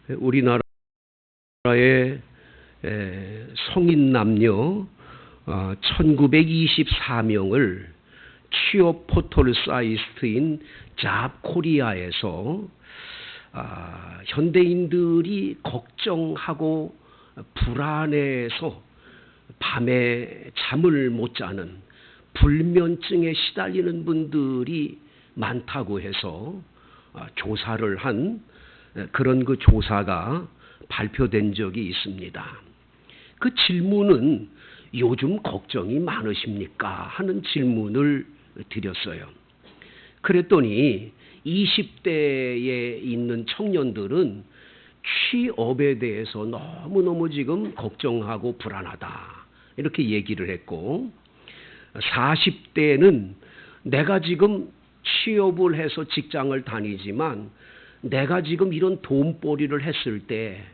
우리나라의 성인 남녀 1924명을 취업 포털 사이트인 잡코리아에서 현대인들이 걱정하고 불안해서 밤에 잠을 못 자는 불면증에 시달리는 분들이 많다고 해서 조사를 한 그런 그 조사가 발표된 적이 있습니다. 그 질문은 요즘 걱정이 많으십니까? 하는 질문을 드렸어요. 그랬더니 20대에 있는 청년들은 취업에 대해서 너무너무 지금 걱정하고 불안하다. 이렇게 얘기를 했고 40대는 내가 지금 취업을 해서 직장을 다니지만 내가 지금 이런 돈벌이를 했을 때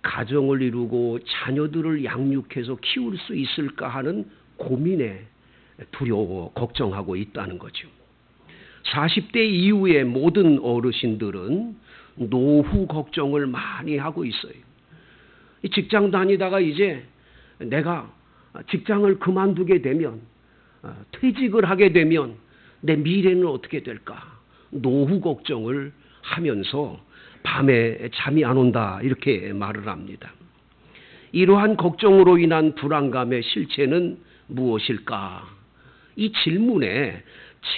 가정을 이루고 자녀들을 양육해서 키울 수 있을까 하는 고민에 두려워 걱정하고 있다는 거죠. 40대 이후의 모든 어르신들은 노후 걱정을 많이 하고 있어요. 직장 다니다가 이제 내가 직장을 그만두게 되면 퇴직을 하게 되면 내 미래는 어떻게 될까? 노후 걱정을 하면서 밤에 잠이 안 온다 이렇게 말을 합니다. 이러한 걱정으로 인한 불안감의 실체는 무엇일까? 이 질문에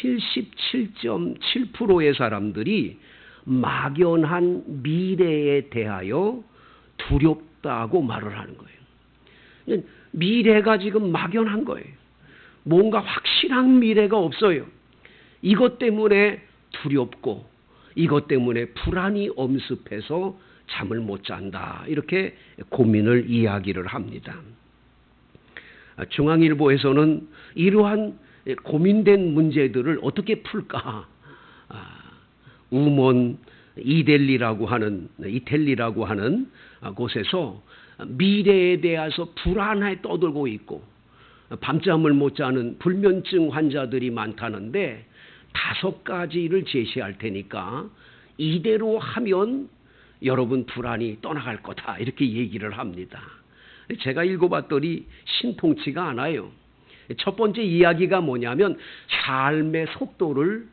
77.7%의 사람들이 막연한 미래에 대하여 두렵다고 말을 하는 거예요. 미래가 지금 막연한 거예요. 뭔가 확실한 미래가 없어요. 이것 때문에 두렵고 이것 때문에 불안이 엄습해서 잠을 못 잔다. 이렇게 고민을 이야기를 합니다. 중앙일보에서는 이러한 고민된 문제들을 어떻게 풀까? 우먼 이텔리라고 하는 곳에서 미래에 대해서 불안해 떠들고 있고 밤잠을 못 자는 불면증 환자들이 많다는데 5가지를 제시할 테니까 이대로 하면 여러분 불안이 떠나갈 거다 이렇게 얘기를 합니다. 제가 읽어봤더니 신통치가 않아요. 첫 번째 이야기가 뭐냐면 삶의 속도를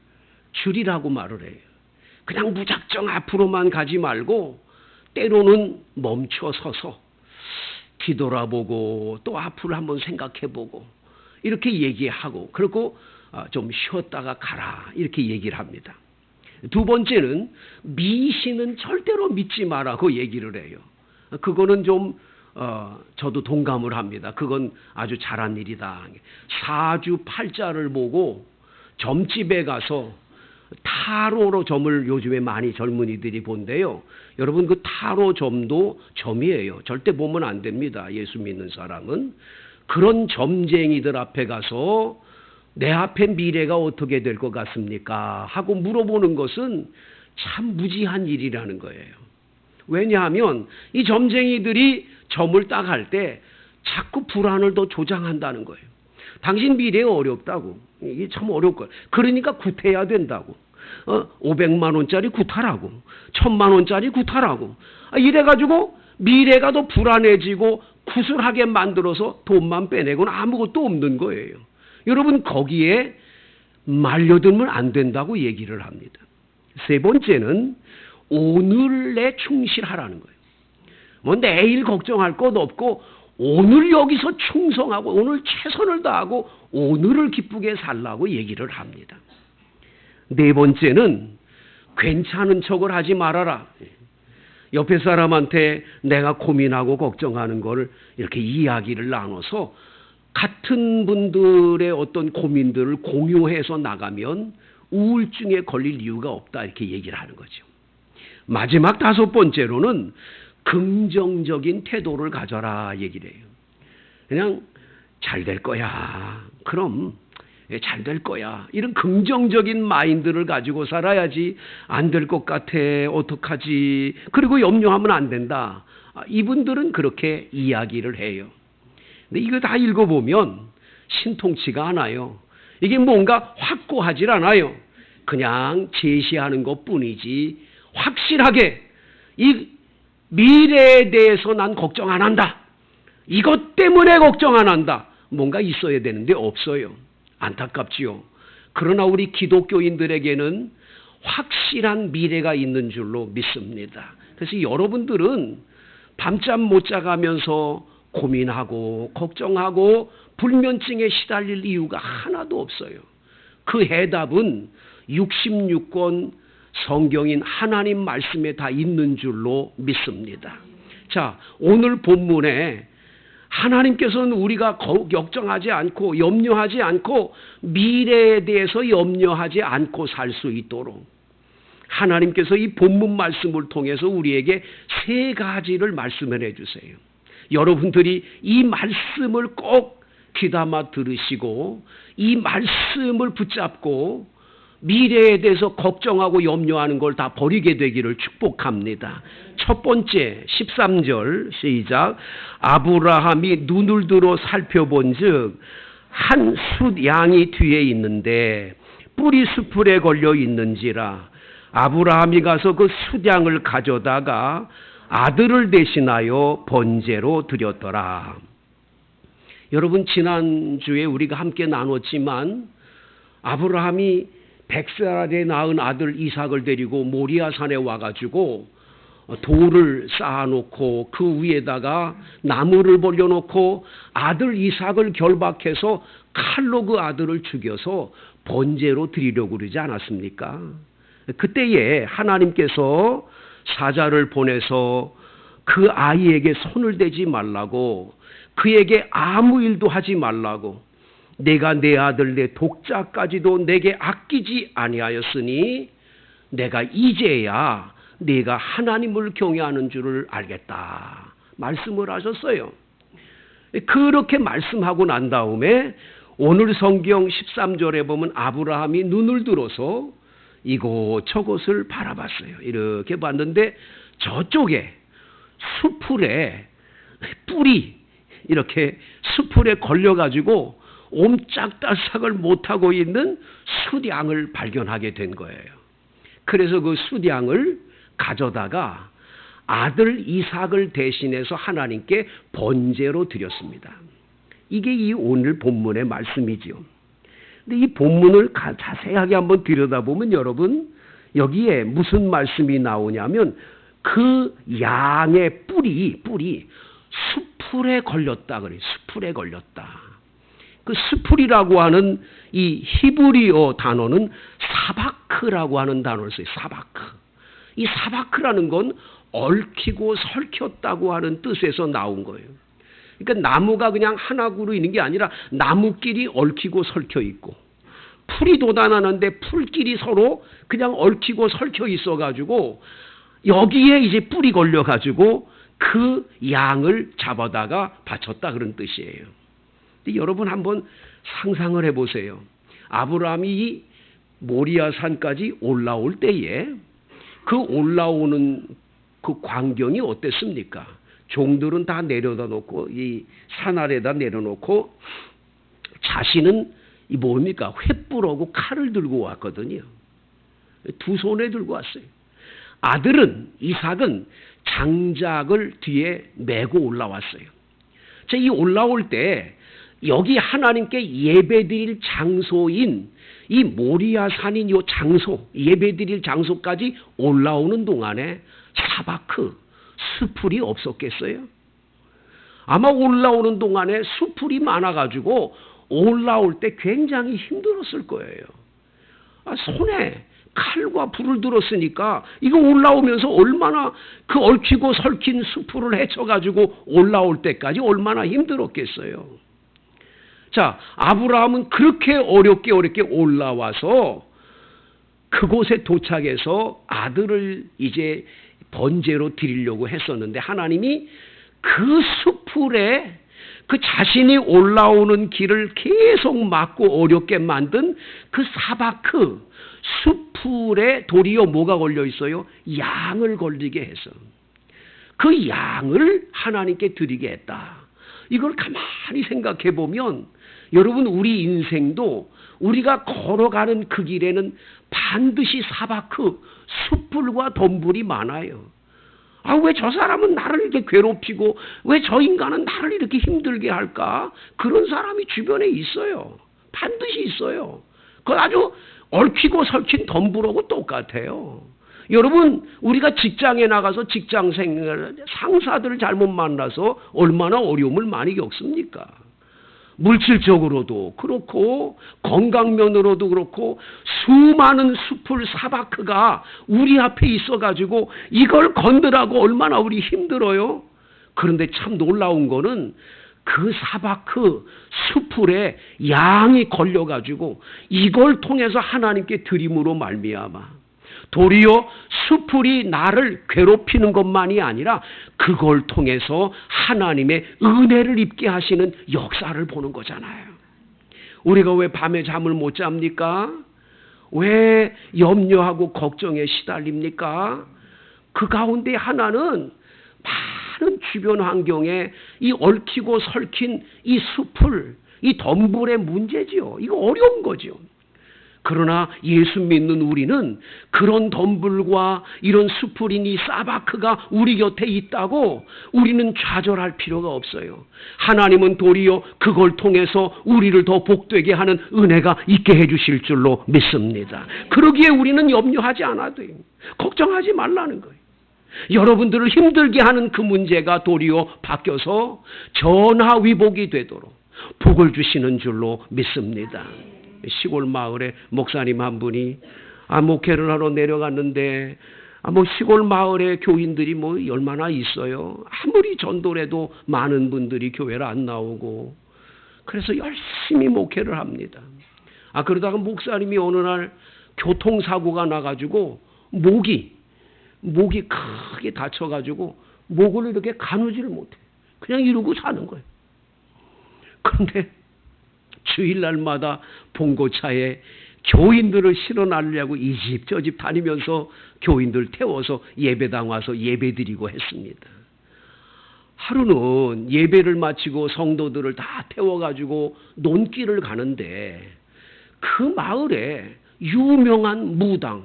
줄이라고 말을 해요. 그냥 무작정 앞으로만 가지 말고 때로는 멈춰 서서 뒤돌아보고 또 앞으로 한번 생각해보고 이렇게 얘기하고 그리고 좀 쉬었다가 가라 이렇게 얘기를 합니다. 두 번째는 미신은 절대로 믿지 마라고 얘기를 해요. 그거는 좀 저도 동감을 합니다. 그건 아주 잘한 일이다. 사주팔자를 보고 점집에 가서 타로로 점을 요즘에 많이 젊은이들이 본대요. 여러분 그 타로 점도 점이에요. 절대 보면 안 됩니다. 예수 믿는 사람은. 그런 점쟁이들 앞에 가서 내 앞에 미래가 어떻게 될 것 같습니까? 하고 물어보는 것은 참 무지한 일이라는 거예요. 왜냐하면 이 점쟁이들이 점을 딱 할 때 자꾸 불안을 더 조장한다는 거예요. 당신 미래 어렵다고. 이게 참 어려울 거예요. 그러니까 구태해야 된다고. 500만 원짜리 구타라고. 1000만 원짜리 구타라고. 이래가지고 미래가 더 불안해지고 구슬하게 만들어서 돈만 빼내고는 아무것도 없는 거예요. 여러분 거기에 말려들면 안 된다고 얘기를 합니다. 세 번째는 오늘에 충실하라는 거예요. 뭐 내일 걱정할 것 없고 오늘 여기서 충성하고 오늘 최선을 다하고 오늘을 기쁘게 살라고 얘기를 합니다. 네 번째는 괜찮은 척을 하지 말아라. 옆에 사람한테 내가 고민하고 걱정하는 걸 이렇게 이야기를 나눠서 같은 분들의 어떤 고민들을 공유해서 나가면 우울증에 걸릴 이유가 없다 이렇게 얘기를 하는 거죠. 마지막 5번째로는 긍정적인 태도를 가져라 얘기를 해요. 그냥 잘 될 거야. 그럼 잘 될 거야. 이런 긍정적인 마인드를 가지고 살아야지. 안 될 것 같아. 어떡하지. 그리고 염려하면 안 된다. 이분들은 그렇게 이야기를 해요. 근데 이거 다 읽어보면 신통치가 않아요. 이게 뭔가 확고하질 않아요. 그냥 제시하는 것뿐이지 확실하게 이 미래에 대해서 난 걱정 안 한다. 이것 때문에 걱정 안 한다. 뭔가 있어야 되는데 없어요. 안타깝지요. 그러나 우리 기독교인들에게는 확실한 미래가 있는 줄로 믿습니다. 그래서 여러분들은 밤잠 못 자가면서 고민하고 걱정하고 불면증에 시달릴 이유가 하나도 없어요. 그 해답은 66권 성경인 하나님 말씀에 다 있는 줄로 믿습니다. 자, 오늘 본문에 하나님께서는 우리가 걱정하지 않고 염려하지 않고 미래에 대해서 염려하지 않고 살 수 있도록 하나님께서 이 본문 말씀을 통해서 우리에게 세 가지를 말씀을 해주세요. 여러분들이 이 말씀을 꼭 귀담아 들으시고 이 말씀을 붙잡고 미래에 대해서 걱정하고 염려하는 걸 다 버리게 되기를 축복합니다. 첫 번째 13절 시작. 아브라함이 눈을 들어 살펴본 즉 한 숫 양이 뒤에 있는데 뿔이 수풀에 걸려 있는지라 아브라함이 가서 그 숫양을 가져다가 아들을 대신하여 번제로 드렸더라. 여러분 지난주에 우리가 함께 나눴지만 아브라함이 100살에 낳은 아들 이삭을 데리고 모리아산에 와가지고 돌을 쌓아놓고 그 위에다가 나무를 벌려놓고 아들 이삭을 결박해서 칼로 그 아들을 죽여서 번제로 드리려고 그러지 않았습니까? 그때에 하나님께서 사자를 보내서 그 아이에게 손을 대지 말라고 그에게 아무 일도 하지 말라고 내가 내 아들 내 독자까지도 내게 아끼지 아니하였으니 내가 이제야 네가 하나님을 경외하는 줄을 알겠다 말씀을 하셨어요. 그렇게 말씀하고 난 다음에 오늘 성경 13절에 보면 아브라함이 눈을 들어서 이곳저곳을 바라봤어요. 이렇게 봤는데 저쪽에 수풀에 뿔이 이렇게 수풀에 걸려가지고 옴짝달싹을 못하고 있는 숫양을 발견하게 된 거예요. 그래서 그 숫양을 가져다가 아들 이삭을 대신해서 하나님께 번제로 드렸습니다. 이게 이 오늘 본문의 말씀이지요. 근데 이 본문을 자세하게 한번 들여다보면 여러분 여기에 무슨 말씀이 나오냐면 그 양의 뿔이 수풀에 걸렸다 그래요. 수풀에 걸렸다. 그 수풀이라고 하는 이 히브리어 단어는 사바크라고 하는 단어를 써요. 사바크. 이 사바크라는 건 얽히고 설켰다고 하는 뜻에서 나온 거예요. 그러니까 나무가 그냥 하나 그루 있는 게 아니라 나무끼리 얽히고 설켜 있고 풀이 돋아나는데 풀끼리 서로 그냥 얽히고 설켜 있어가지고 여기에 이제 뿔이 걸려가지고 그 양을 잡아다가 바쳤다 그런 뜻이에요. 근데 여러분 한번 상상을 해보세요. 아브라함이 이 모리아산까지 올라올 때에 그 올라오는 그 광경이 어땠습니까? 종들은 다 내려다 놓고 이 산 아래다 내려놓고 자신은 이 뭡니까? 횃불하고 칼을 들고 왔거든요. 두 손에 들고 왔어요. 아들은 이삭은 장작을 뒤에 메고 올라왔어요. 자, 이 올라올 때 여기 하나님께 예배드릴 장소인 이 모리아산인 이 장소, 예배드릴 장소까지 올라오는 동안에 사바크, 수풀이 없었겠어요? 아마 올라오는 동안에 수풀이 많아가지고 올라올 때 굉장히 힘들었을 거예요. 손에 칼과 불을 들었으니까 이거 올라오면서 얼마나 그 얽히고 설킨 수풀을 헤쳐가지고 올라올 때까지 얼마나 힘들었겠어요. 자, 아브라함은 그렇게 어렵게 올라와서 그곳에 도착해서 아들을 이제 번제로 드리려고 했었는데 하나님이 그 수풀에 그 자신이 올라오는 길을 계속 막고 어렵게 만든 그 사바크 수풀에 도리어 뭐가 걸려 있어요? 양을 걸리게 해서 그 양을 하나님께 드리게 했다. 이걸 가만히 생각해 보면 여러분 우리 인생도 우리가 걸어가는 그 길에는 반드시 사바크 수풀과 덤불이 많아요. 아, 왜 저 사람은 나를 이렇게 괴롭히고 왜 저 인간은 나를 이렇게 힘들게 할까? 그런 사람이 주변에 있어요. 반드시 있어요. 그건 아주 얽히고 설킨 덤불하고 똑같아요. 여러분, 우리가 직장에 나가서 직장생활, 상사들을 잘못 만나서 얼마나 어려움을 많이 겪습니까? 물질적으로도 그렇고 건강면으로도 그렇고 수많은 숲을 사바크가 우리 앞에 있어가지고 이걸 건드라고 얼마나 우리 힘들어요. 그런데 참 놀라운 거는 그 사바크 숲풀에 양이 걸려가지고 이걸 통해서 하나님께 드림으로 말미암아 도리어 숲풀이 나를 괴롭히는 것만이 아니라 그걸 통해서 하나님의 은혜를 입게 하시는 역사를 보는 거잖아요. 우리가 왜 밤에 잠을 못 잡니까? 왜 염려하고 걱정에 시달립니까? 그 가운데 하나는 많은 주변 환경에 이 얽히고 설킨 이 숲을, 이 덤불의 문제지요. 이거 어려운 거죠. 그러나 예수 믿는 우리는 그런 덤불과 이런 숲풀인 이 사바크가 우리 곁에 있다고 우리는 좌절할 필요가 없어요. 하나님은 도리어 그걸 통해서 우리를 더 복되게 하는 은혜가 있게 해주실 줄로 믿습니다. 그러기에 우리는 염려하지 않아도 돼요. 걱정하지 말라는 거예요. 여러분들을 힘들게 하는 그 문제가 도리어 바뀌어서 전화위복이 되도록 복을 주시는 줄로 믿습니다. 시골 마을에 목사님 한 분이 목회를 하러 내려갔는데 시골 마을에 교인들이 얼마나 있어요. 아무리 전도를 해도 많은 분들이 교회를 안 나오고 그래서 열심히 목회를 합니다. 그러다가 목사님이 어느 날 교통사고가 나가지고 목이 크게 다쳐가지고 목을 이렇게 가누지를 못해. 그냥 이러고 사는 거예요. 그런데 주일날마다 봉고차에 교인들을 실어나르려고 이 집 저 집 다니면서 교인들 태워서 예배당 와서 예배드리고 했습니다. 하루는 예배를 마치고 성도들을 다 태워가지고 논길을 가는데 그 마을에 유명한 무당,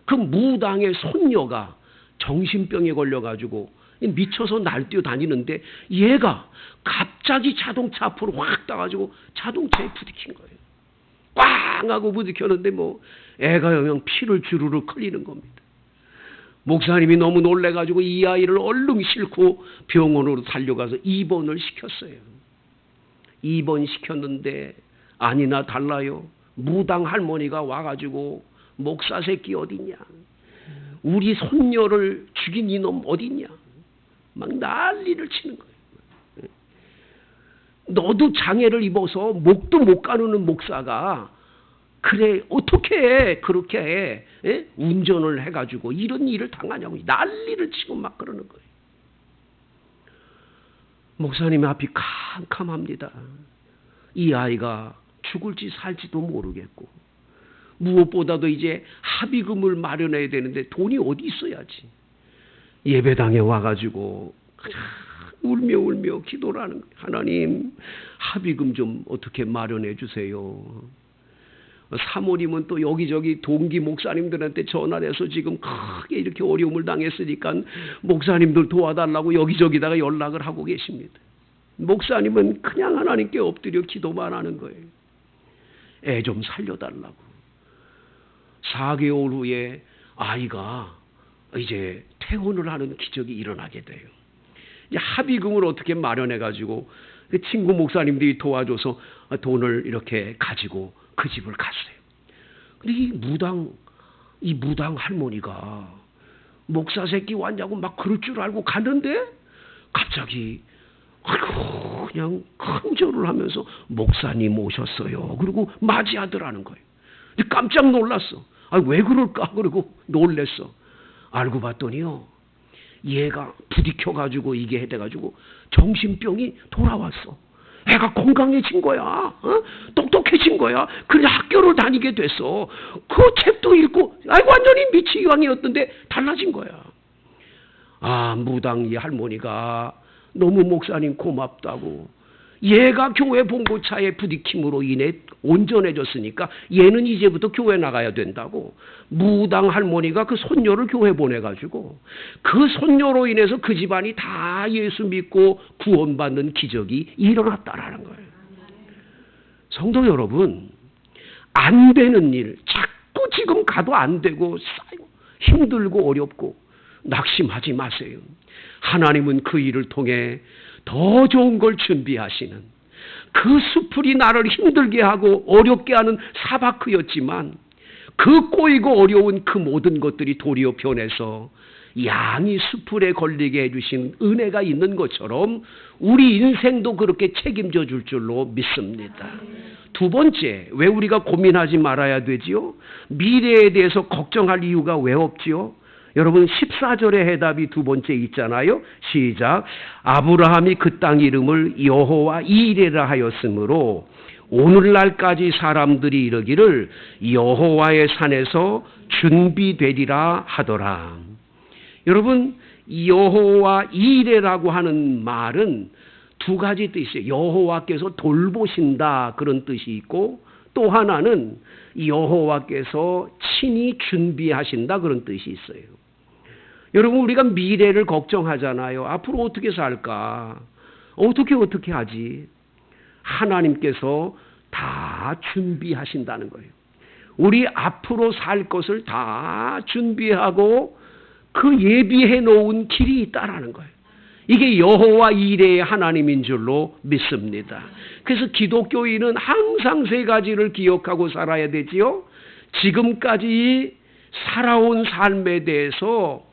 그 무당의 손녀가 정신병에 걸려가지고 미쳐서 날뛰어 다니는데 얘가 갑자기 자동차 앞으로 확 따가지고 자동차에 부딪힌 거예요. 꽝 하고 부딪혔는데 애가 그냥 피를 주르르 흘리는 겁니다. 목사님이 너무 놀래가지고 이 아이를 얼른 싣고 병원으로 달려가서 입원을 시켰어요. 입원 시켰는데 아니나 달라요. 무당 할머니가 와가지고 목사 새끼 어딨냐? 우리 손녀를 죽인 이놈 어딨냐? 막 난리를 치는 거예요. 너도 장애를 입어서 목도 못 가누는 목사가 그래 어떻게 그렇게 운전을 해가지고 이런 일을 당하냐고 난리를 치고 막 그러는 거예요. 목사님의 앞이 캄캄합니다. 이 아이가 죽을지 살지도 모르겠고 무엇보다도 이제 합의금을 마련해야 되는데 돈이 어디 있어야지. 예배당에 와가지고 울며 기도를 하는 거예요. 하나님 합의금 좀 어떻게 마련해 주세요. 사모님은 또 여기저기 동기 목사님들한테 전화를 해서 지금 크게 이렇게 어려움을 당했으니까 목사님들 도와달라고 여기저기다가 연락을 하고 계십니다. 목사님은 그냥 하나님께 엎드려 기도만 하는 거예요. 애 좀 살려달라고. 4개월 후에 아이가 이제 퇴원을 하는 기적이 일어나게 돼요. 이제 합의금을 어떻게 마련해가지고 친구 목사님들이 도와줘서 돈을 이렇게 가지고 그 집을 갔어요. 근데 이 무당 할머니가 목사 새끼 왔냐고 막 그럴 줄 알고 갔는데 갑자기 그냥 큰 절을 하면서 목사님 오셨어요. 그리고 맞이하더라는 거예요. 깜짝 놀랐어. 왜 그럴까? 그러고 놀랬어. 알고 봤더니요. 얘가 부딪혀가지고 이게 해대가지고 정신병이 돌아왔어. 애가 건강해진 거야. 똑똑해진 거야. 그래서 학교를 다니게 됐어. 그 책도 읽고 완전히 미치광이었던데 달라진 거야. 무당 이 할머니가 너무 목사님 고맙다고 얘가 교회 봉고차에 부딪힘으로 인해 온전해졌으니까 얘는 이제부터 교회 나가야 된다고 무당 할머니가 그 손녀를 교회 보내가지고 그 손녀로 인해서 그 집안이 다 예수 믿고 구원받는 기적이 일어났다라는 거예요. 성도 여러분, 안 되는 일, 자꾸 지금 가도 안 되고 힘들고 어렵고 낙심하지 마세요. 하나님은 그 일을 통해 더 좋은 걸 준비하시는, 그 수풀이 나를 힘들게 하고 어렵게 하는 사바크였지만 그 꼬이고 어려운 그 모든 것들이 도리어 변해서 양이 수풀에 걸리게 해주신 은혜가 있는 것처럼 우리 인생도 그렇게 책임져 줄 줄로 믿습니다. 두 번째, 왜 우리가 고민하지 말아야 되지요? 미래에 대해서 걱정할 이유가 왜 없지요? 여러분 14절의 해답이 두 번째 있잖아요. 시작. 아브라함이 그 땅 이름을 여호와 이레라 하였으므로 오늘날까지 사람들이 이르기를 여호와의 산에서 준비되리라 하더라. 여러분 여호와 이레라고 하는 말은 두 가지 뜻이에요. 여호와께서 돌보신다 그런 뜻이 있고 또 하나는 여호와께서 친히 준비하신다 그런 뜻이 있어요. 여러분 우리가 미래를 걱정하잖아요. 앞으로 어떻게 살까? 어떻게 하지? 하나님께서 다 준비하신다는 거예요. 우리 앞으로 살 것을 다 준비하고 그 예비해 놓은 길이 있다라는 거예요. 이게 여호와 이레의 하나님인 줄로 믿습니다. 그래서 기독교인은 항상 세 가지를 기억하고 살아야 되지요. 지금까지 살아온 삶에 대해서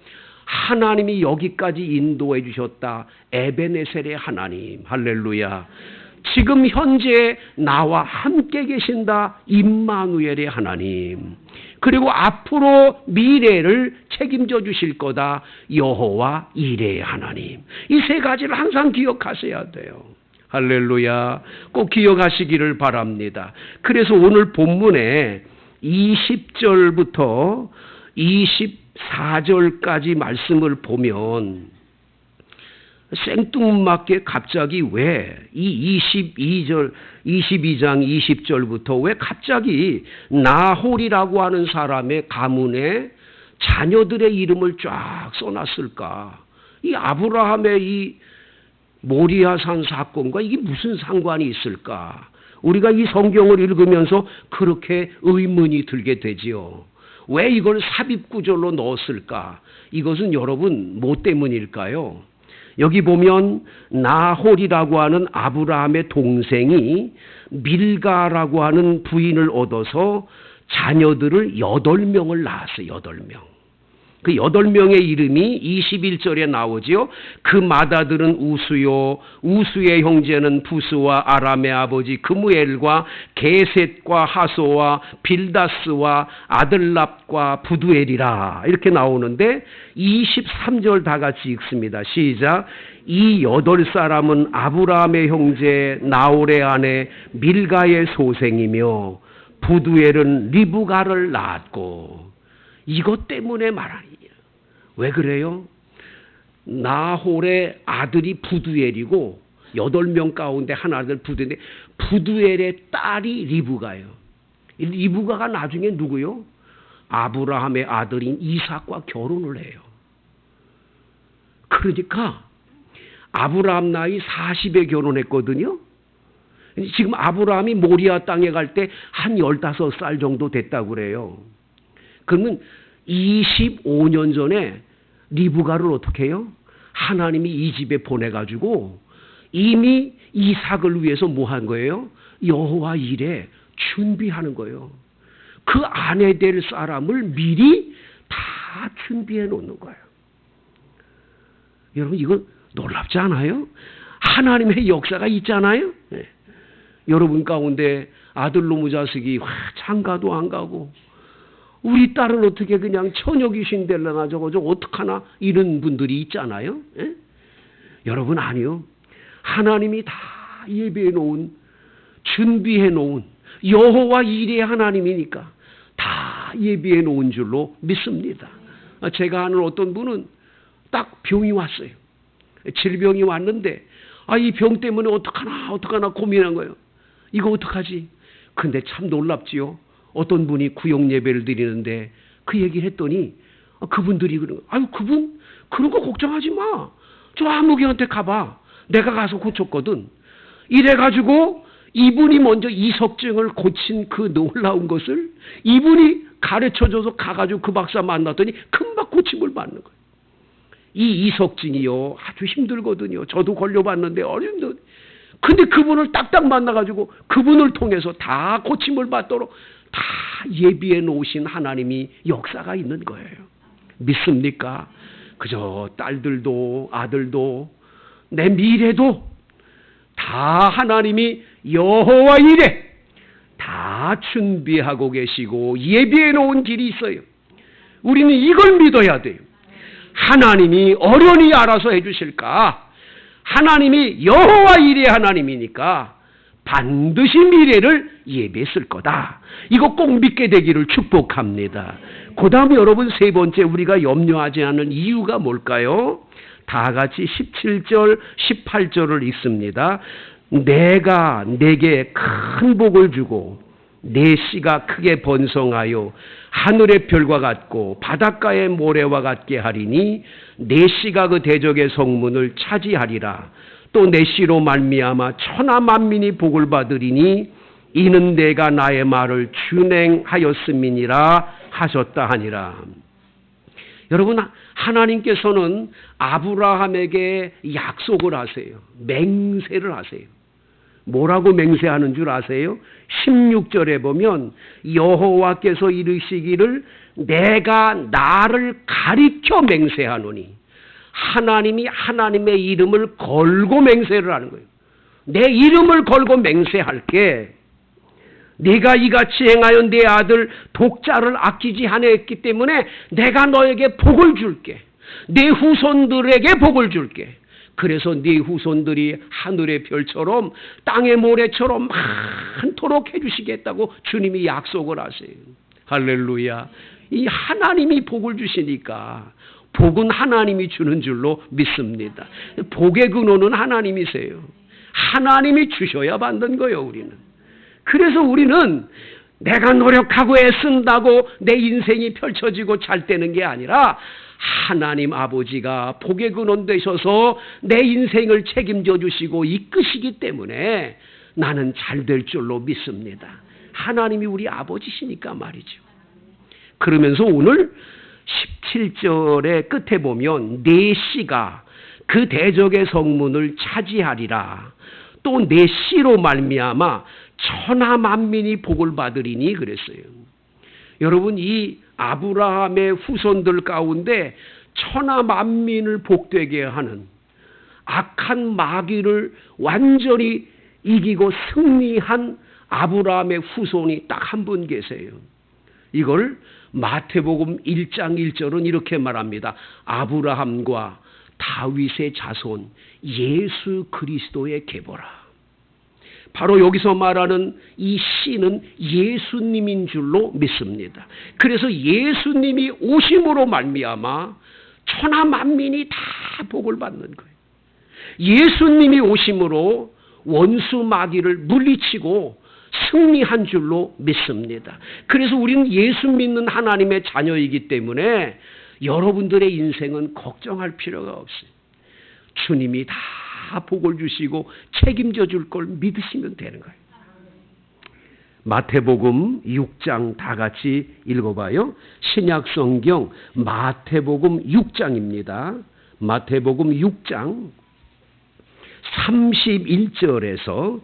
하나님이 여기까지 인도해 주셨다. 에베네셀의 하나님. 할렐루야. 지금 현재 나와 함께 계신다. 임마누엘의 하나님. 그리고 앞으로 미래를 책임져 주실 거다. 여호와 이레의 하나님. 이 세 가지를 항상 기억하셔야 돼요. 할렐루야. 꼭 기억하시기를 바랍니다. 그래서 오늘 본문에 20절부터 24절까지 말씀을 보면 생뚱맞게 갑자기 왜 이 22장 20절부터 왜 갑자기 나홀이라고 하는 사람의 가문에 자녀들의 이름을 쫙 써놨을까? 이 아브라함의 이 모리아산 사건과 이게 무슨 상관이 있을까? 우리가 이 성경을 읽으면서 그렇게 의문이 들게 되지요. 왜 이걸 삽입구절로 넣었을까? 이것은 여러분 뭐 때문일까요? 여기 보면 나홀이라고 하는 아브라함의 동생이 밀가라고 하는 부인을 얻어서 자녀들을 8명을 낳았어요. 8명. 그 8명의 이름이 21절에 나오지요. 그 맏아들은 우수요, 우수의 형제는 부스와 아람의 아버지 그무엘과 게셋과 하소와 빌다스와 아들랍과 부두엘이라 이렇게 나오는데 23절 다 같이 읽습니다. 시작. 이 8사람은 아브라함의 형제 나홀의 아내 밀가의 소생이며 부두엘은 리브가를 낳았고. 이것 때문에 말하니요. 왜 그래요? 나홀의 아들이 부두엘이고 8명 가운데 하나들 부두엘인데 부두엘의 딸이 리브가예요. 리브가가 나중에 누구요? 아브라함의 아들인 이삭과 결혼을 해요. 그러니까 아브라함 나이 40에 결혼했거든요. 지금 아브라함이 모리아 땅에 갈 때 한 15살 정도 됐다고 그래요. 그러면 25년 전에 리브가를 어떻게 해요? 하나님이 이 집에 보내가지고 이미 이삭을 위해서 뭐 한 거예요? 여호와 이레 준비하는 거예요. 그 아내 될 사람을 미리 다 준비해 놓는 거예요. 여러분 이거 놀랍지 않아요? 하나님의 역사가 있잖아요. 네. 여러분 가운데 아들 놈의 자식이 장가도 안 가고 우리 딸은 어떻게 그냥 처녀 귀신 될려나 저거 어떡하나 이런 분들이 있잖아요. 예? 여러분 아니요. 하나님이 다 예배해 놓은 준비해 놓은 여호와 이레 하나님이니까 다 예배해 놓은 줄로 믿습니다. 제가 아는 어떤 분은 딱 병이 왔어요. 질병이 왔는데 이 병 때문에 어떡하나 고민한 거예요. 이거 어떡하지? 근데 참 놀랍지요. 어떤 분이 구역 예배를 드리는데 그 얘기를 했더니 그분들이 아유 그분 그런 거 걱정하지 마. 저 아무개한테 가봐. 내가 가서 고쳤거든. 이래가지고 이분이 먼저 이석증을 고친 그 놀라운 것을 이분이 가르쳐줘서 가가지고 그 박사 만났더니 금방 고침을 받는 거예요. 이 이석증이요 아주 힘들거든요. 저도 걸려봤는데 어려운데 근데 그분을 딱딱 만나가지고 그분을 통해서 다 고침을 받도록 다 예비해 놓으신 하나님이 역사가 있는 거예요. 믿습니까? 그저 딸들도 아들도 내 미래도 다 하나님이 여호와 이래 다 준비하고 계시고 예비해 놓은 길이 있어요. 우리는 이걸 믿어야 돼요. 하나님이 어련히 알아서 해주실까? 하나님이 여호와 이래 하나님이니까 반드시 미래를 예비했을 거다. 이거 꼭 믿게 되기를 축복합니다. 그 다음에 여러분 세 번째 우리가 염려하지 않는 이유가 뭘까요? 다 같이 17절 18절을 읽습니다. 내가 내게 큰 복을 주고 내 씨가 크게 번성하여 하늘의 별과 같고 바닷가의 모래와 같게 하리니 내 씨가 그 대적의 성문을 차지하리라. 또 내 씨로 말미암아 천하 만민이 복을 받으리니 이는 내가 나의 말을 준행하였음이니라 하셨다 하니라. 여러분 하나님께서는 아브라함에게 약속을 하세요. 맹세를 하세요. 뭐라고 맹세하는 줄 아세요? 16절에 보면 여호와께서 이르시기를 내가 나를 가리켜 맹세하노니 하나님이 하나님의 이름을 걸고 맹세를 하는 거예요. 내 이름을 걸고 맹세할게. 네가 이같이 행하여 내 아들 독자를 아끼지 아니했기 때문에 내가 너에게 복을 줄게. 내 후손들에게 복을 줄게. 그래서 네 후손들이 하늘의 별처럼 땅의 모래처럼 많도록 해주시겠다고 주님이 약속을 하세요. 할렐루야. 이 하나님이 복을 주시니까 복은 하나님이 주는 줄로 믿습니다. 복의 근원은 하나님이세요. 하나님이 주셔야 받는 거예요, 우리는. 그래서 우리는 내가 노력하고 애쓴다고 내 인생이 펼쳐지고 잘 되는 게 아니라 하나님 아버지가 복의 근원 되셔서 내 인생을 책임져 주시고 이끄시기 때문에 나는 잘 될 줄로 믿습니다. 하나님이 우리 아버지시니까 말이죠. 그러면서 오늘 17절의 끝에 보면 내 씨가 그 대적의 성문을 차지하리라. 또 내 씨로 말미암아 천하 만민이 복을 받으리니 그랬어요. 여러분 이 아브라함의 후손들 가운데 천하 만민을 복되게 하는 악한 마귀를 완전히 이기고 승리한 아브라함의 후손이 딱 한 분 계세요. 이걸 마태복음 1장 1절은 이렇게 말합니다. 아브라함과 다윗의 자손 예수 그리스도의 계보라. 바로 여기서 말하는 이 씨는 예수님인 줄로 믿습니다. 그래서 예수님이 오심으로 말미암아 천하 만민이 다 복을 받는 거예요. 예수님이 오심으로 원수 마귀를 물리치고 승리한 줄로 믿습니다. 그래서 우리는 예수 믿는 하나님의 자녀이기 때문에 여러분들의 인생은 걱정할 필요가 없어요. 주님이 다 복을 주시고 책임져 줄 걸 믿으시면 되는 거예요. 마태복음 6장 다 같이 읽어봐요. 신약성경 마태복음 6장입니다. 마태복음 6장 31절에서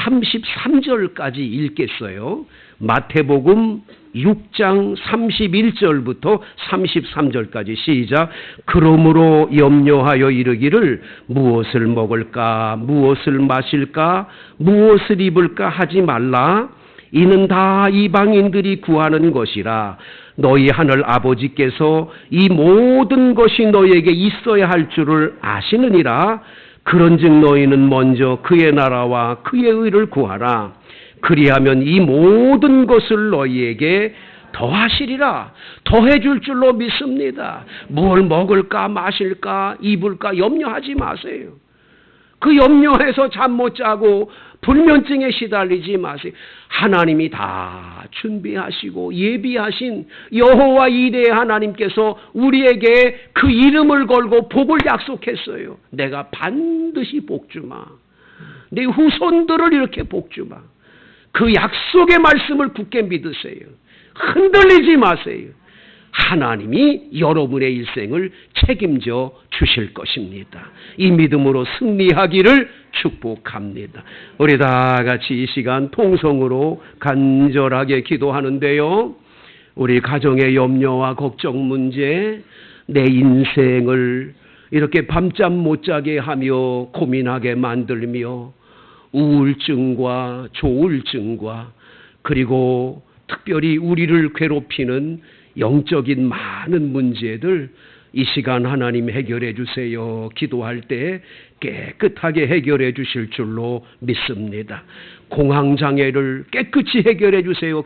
33절까지 읽겠어요. 마태복음 6장 31절부터 33절까지 시작. 그러므로 염려하여 이르기를 무엇을 먹을까 무엇을 마실까 무엇을 입을까 하지 말라. 이는 다 이방인들이 구하는 것이라. 너희 하늘 아버지께서 이 모든 것이 너희에게 있어야 할 줄을 아시느니라. 그런즉 너희는 먼저 그의 나라와 그의 의를 구하라. 그리하면 이 모든 것을 너희에게 더하시리라. 더해줄 줄로 믿습니다. 뭘 먹을까 마실까 입을까 염려하지 마세요. 그 염려해서 잠 못 자고 불면증에 시달리지 마세요. 하나님이 다 준비하시고 예비하신 여호와 이레의 하나님께서 우리에게 그 이름을 걸고 복을 약속했어요. 내가 반드시 복주마. 내 후손들을 이렇게 복주마. 그 약속의 말씀을 굳게 믿으세요. 흔들리지 마세요. 하나님이 여러분의 일생을 책임져 주실 것입니다. 이 믿음으로 승리하기를 축복합니다. 우리 다 같이 이 시간 통성으로 간절하게 기도하는데요. 우리 가정의 염려와 걱정 문제, 내 인생을 이렇게 밤잠 못 자게 하며 고민하게 만들며 우울증과 조울증과 그리고 특별히 우리를 괴롭히는 영적인 많은 문제들 이 시간 하나님 해결해 주세요. 기도할 때 깨끗하게 해결해 주실 줄로 믿습니다. 공황장애를 깨끗이 해결해 주세요.